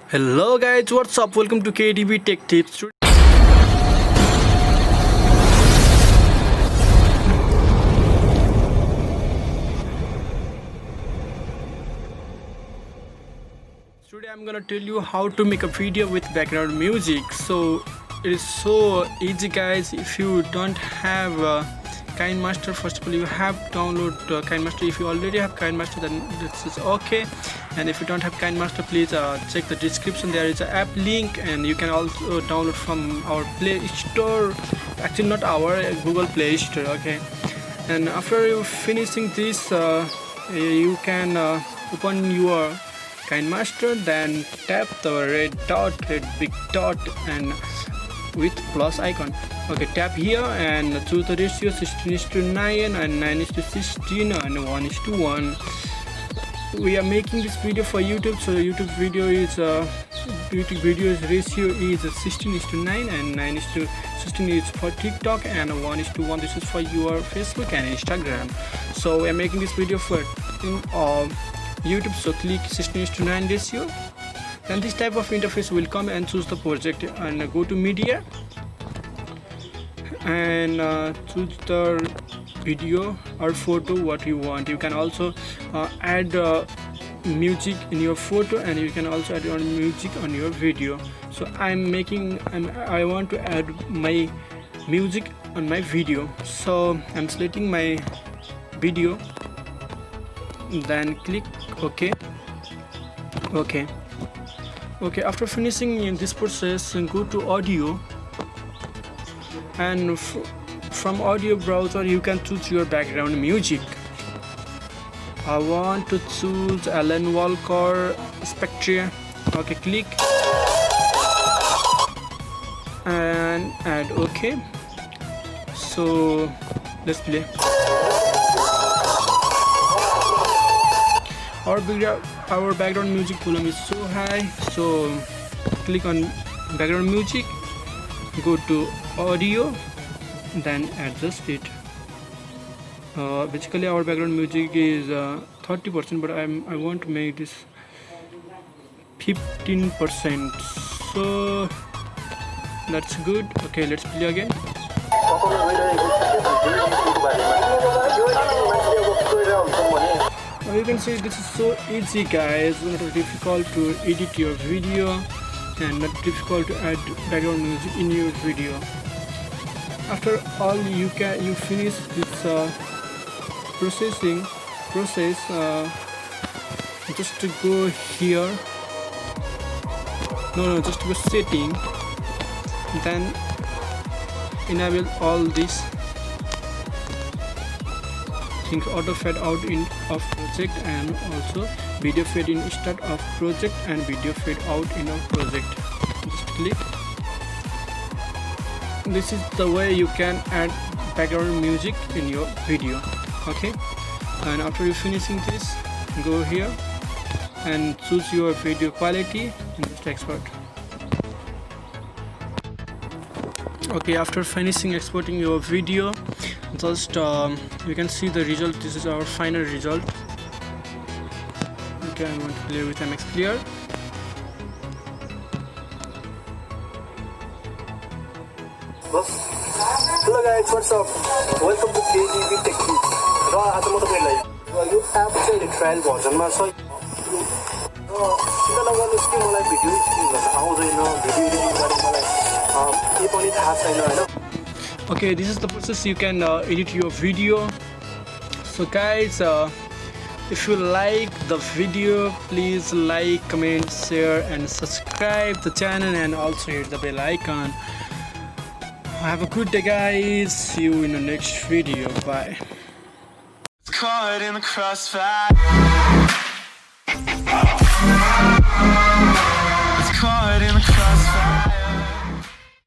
Hello guys, what's up? Welcome to KDB Tech Tips. Today I'm gonna tell you how to make a video with background music. So it is so easy guys. If you don't have KineMaster, first of all you have to download KineMaster. If you already have KineMaster, then this is okay. And if you don't have KineMaster, please check the description. There is an app link, and you can also download from our Play Store. Actually, not our Google Play Store. Okay. And after you finishing this, you can open your KineMaster. Then tap the red big dot, and with plus icon. Okay, tap here and choose the ratio 16:9 and 9:16 and 1:1. We are making this video for YouTube, so YouTube video is ratio is 16:9 and 9:16 is for TikTok, and 1:1 this is for your Facebook and Instagram. So we are making this video for YouTube, so click 16:9 ratio. Then this type of interface will come, and choose the project and go to media and choose the video or photo what you want. You can also add music in your photo, and you can also add on music on your video. So I want to add my music on my video, so I'm selecting my video, then click OK. Okay, after finishing in this process, go to audio, and from audio browser you can choose your background music. I want to choose Alan Walker Spectre. Okay, click and add OK. So let's play. Our background music volume is so high, so click on background music, go to audio, then adjust it. Basically our background music is 30%, but I want to make this 15%, so that's good. Okay, let's play again. You can see this is so easy guys, not difficult to edit your video and not difficult to add background music in your video. After all, you finish this process, just to go here, just to go setting, then enable all this things, auto fade out in of project, and also video fade in start of project and video fade out in of project. Just click. This is the way you can add background music in your video. Okay, and after you finishing this, go here and choose your video quality and just export. Okay, after finishing exporting your video, just you can see the result. This is our final result. Okay, I'm going to play with MX Clear. Hello guys, what's up? Welcome to KDB Tech Tips. र आज म तपाईहरुलाई यो app चाहिँ trial भर्जनमा छ। चिन्ता नगर्नुस् कि मलाई video editing गर्न आउँदैन, भिडियो एडिटिङ गर्ने मलाई के पनि थाहा छैन हैन। Okay, this is the process you can edit your video. So guys, if you like the video, please like, comment, share and subscribe the channel, and also hit the bell icon. Have a good day guys, see you in the next video. Bye. Caught in the crossfire.